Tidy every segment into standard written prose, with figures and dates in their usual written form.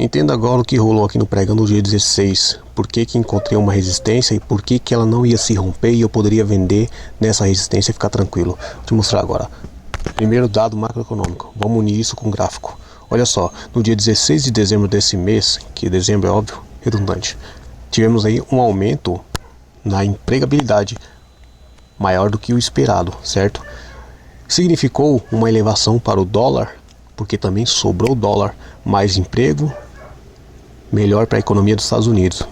Entenda agora o que rolou aqui no pregão do dia 16. Por que que encontrei uma resistência e por que que ela não ia se romper e eu poderia vender nessa resistência e ficar tranquilo. Vou te mostrar agora. Primeiro dado macroeconômico. Vamos unir isso com o gráfico. Olha só, no dia 16 de dezembro desse mês, que dezembro é óbvio, redundante, tivemos aí um aumento na empregabilidade maior do que o esperado, certo? Significou uma elevação para o dólar, porque também sobrou dólar, mais emprego, melhor para a economia dos Estados Unidos,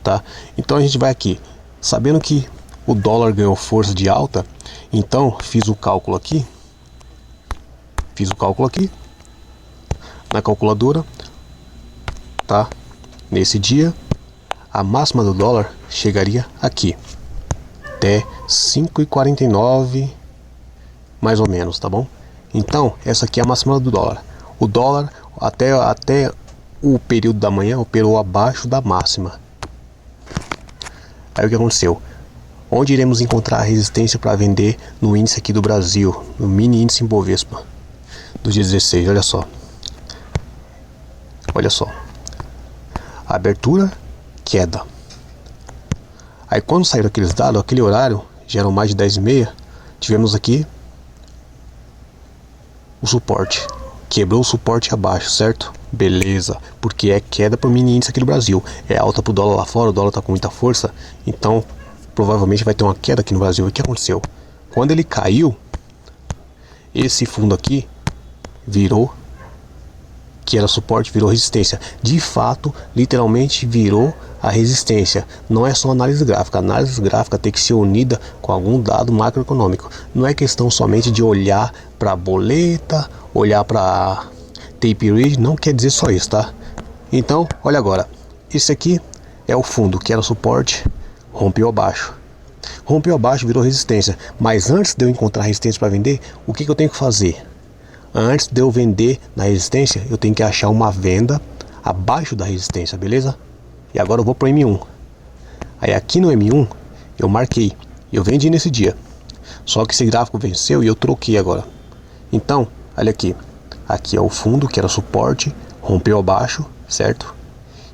tá? Então a gente vai aqui, sabendo que o dólar ganhou força de alta, então fiz o cálculo aqui na calculadora, tá? Nesse dia, a máxima do dólar chegaria aqui, até 5,49 mais ou menos, tá bom? Então, essa aqui é a máxima do dólar. O dólar, até o período da manhã, operou abaixo da máxima. Aí o que aconteceu? Onde iremos encontrar a resistência para vender no índice aqui do Brasil, no mini índice Ibovespa, do dia 16, olha só. Olha só. Abertura, queda. Aí quando saíram aqueles dados, aquele horário, já eram mais de 10h30, tivemos aqui o suporte. Quebrou o suporte abaixo, certo? Beleza, porque é queda para o mini índice aqui do Brasil. É alta para o dólar lá fora, o dólar está com muita força, então provavelmente vai ter uma queda aqui no Brasil. E o que aconteceu? Quando ele caiu, esse fundo aqui virou, que era suporte, virou resistência. De fato, literalmente virou a resistência. Não é só análise gráfica. A análise gráfica tem que ser unida com algum dado macroeconômico. Não é questão somente de olhar para a boleta, olhar para tape range, não quer dizer só isso, tá? Então, olha agora. Esse aqui é o fundo, que era suporte, rompeu abaixo. Rompeu abaixo, virou resistência. Mas antes de eu encontrar resistência para vender, o que eu tenho que fazer? Antes de eu vender na resistência, eu tenho que achar uma venda abaixo da resistência, beleza? E agora eu vou para o M1. Aí aqui no M1, eu marquei. Eu vendi nesse dia. Só que esse gráfico venceu e eu troquei agora. Então, olha aqui. Aqui é o fundo, que era suporte, rompeu abaixo, certo?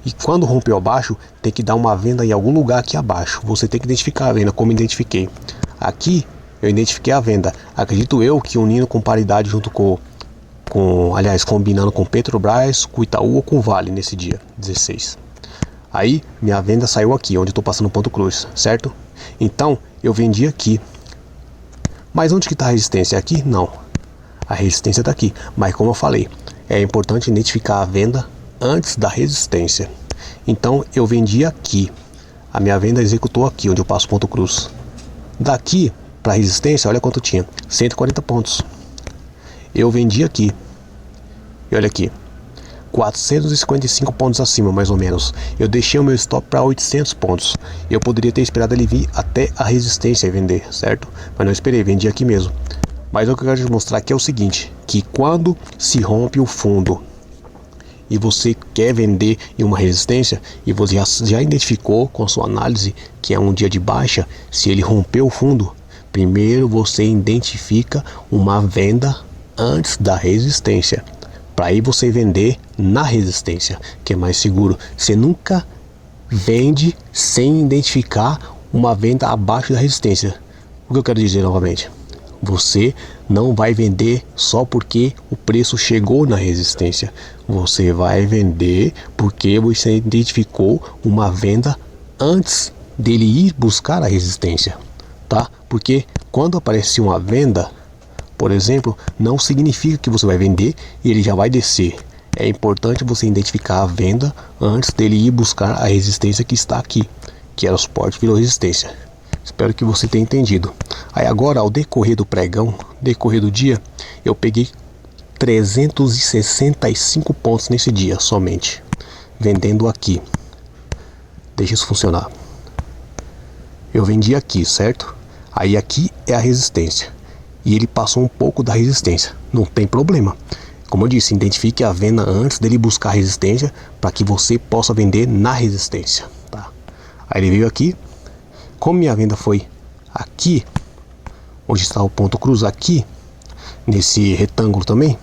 E quando rompeu abaixo, tem que dar uma venda em algum lugar aqui abaixo. Você tem que identificar a venda, como identifiquei. Aqui eu identifiquei a venda. Acredito eu que unindo com paridade junto aliás, combinando com Petrobras, com Itaú ou com Vale nesse dia, 16. Aí minha venda saiu aqui, onde eu estou passando ponto cruz, certo? Então eu vendi aqui. Mas onde que está a resistência? Aqui? Não. A resistência está aqui. Mas como eu falei, é importante identificar a venda antes da resistência. Então eu vendi aqui. A minha venda executou aqui, onde eu passo ponto cruz. Daqui para a resistência, olha quanto tinha. 140 pontos. Eu vendi aqui. E olha aqui. 455 pontos acima, mais ou menos. Eu deixei o meu stop para 800 pontos. Eu poderia ter esperado ele vir até a resistência e vender, certo? Mas não esperei, vendi aqui mesmo. Mas o que eu quero te mostrar aqui é o seguinte, que quando se rompe o fundo e você quer vender em uma resistência e você já identificou com a sua análise que é um dia de baixa, se ele rompeu o fundo, primeiro você identifica uma venda antes da resistência, para aí você vender na resistência, que é mais seguro. Você nunca vende sem identificar uma venda abaixo da resistência. O que eu quero dizer novamente? Você não vai vender só porque o preço chegou na resistência. Você vai vender porque você identificou uma venda antes dele ir buscar a resistência, tá? Porque quando aparece uma venda, por exemplo, não significa que você vai vender e ele já vai descer. É importante você identificar a venda antes dele ir buscar a resistência que está aqui, que era o suporte, virou resistência. Espero que você tenha entendido. Aí agora, ao decorrer do pregão, decorrer do dia, eu peguei 365 pontos nesse dia somente, vendendo aqui. Deixa isso funcionar. Eu vendi aqui, certo? Aí aqui é a resistência. E ele passou um pouco da resistência. Não tem problema. Como eu disse, identifique a venda antes dele buscar a resistência para que você possa vender na resistência, tá? Aí ele veio aqui. Como minha venda foi aqui, onde está o ponto cruz aqui, nesse retângulo também,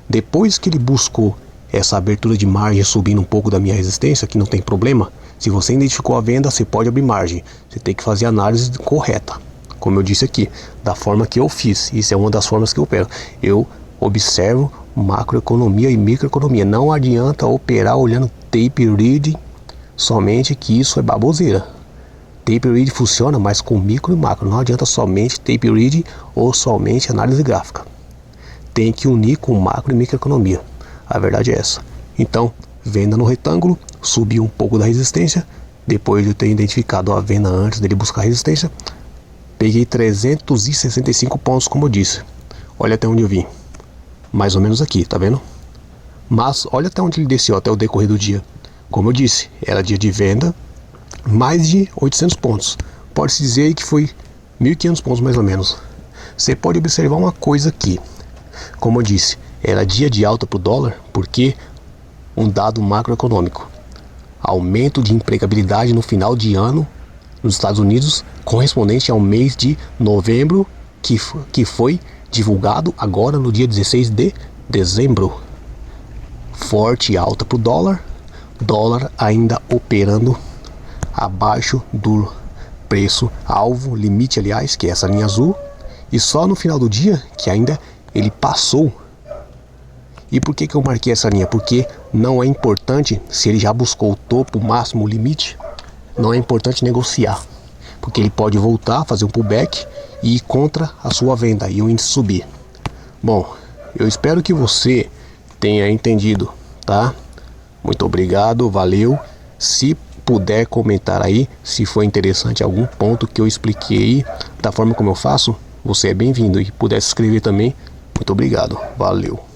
depois que ele buscou essa abertura de margem subindo um pouco da minha resistência, que não tem problema. Se você identificou a venda, você pode abrir margem. Você tem que fazer a análise correta, como eu disse aqui, da forma que eu fiz. Isso é uma das formas que eu opero. Eu observo macroeconomia e microeconomia. Não adianta operar olhando tape reading somente, que isso é baboseira. Tape reading funciona, mas com micro e macro. Não adianta somente tape reading ou somente análise gráfica. Tem que unir com macro e microeconomia. A verdade é essa. Então, venda no retângulo, subiu um pouco da resistência. Depois de eu ter identificado a venda antes dele buscar resistência, peguei 365 pontos, como eu disse. Olha até onde eu vim. Mais ou menos aqui, tá vendo? Mas olha até onde ele desceu, até o decorrer do dia. Como eu disse, era dia de venda, mais de 800 pontos. Pode-se dizer aí que foi 1.500 pontos mais ou menos. Você pode observar uma coisa aqui. Como eu disse, era dia de alta para o dólar, porque um dado macroeconômico. Aumento de empregabilidade no final de ano nos Estados Unidos, correspondente ao mês de novembro, que foi divulgado agora no dia 16 de dezembro. Forte alta para o dólar, dólar ainda operando abaixo do preço alvo, limite aliás, que é essa linha azul, e só no final do dia que ainda ele passou. E por que eu marquei essa linha? Porque não é importante, se ele já buscou o topo, o máximo, o limite, não é importante negociar, porque ele pode voltar, fazer um pullback e ir contra a sua venda e o índice subir. Bom, eu espero que você tenha entendido, tá? Muito obrigado, valeu. Se puder comentar aí, se foi interessante algum ponto que eu expliquei da forma como eu faço, você é bem-vindo. E puder se inscrever também, muito obrigado, valeu.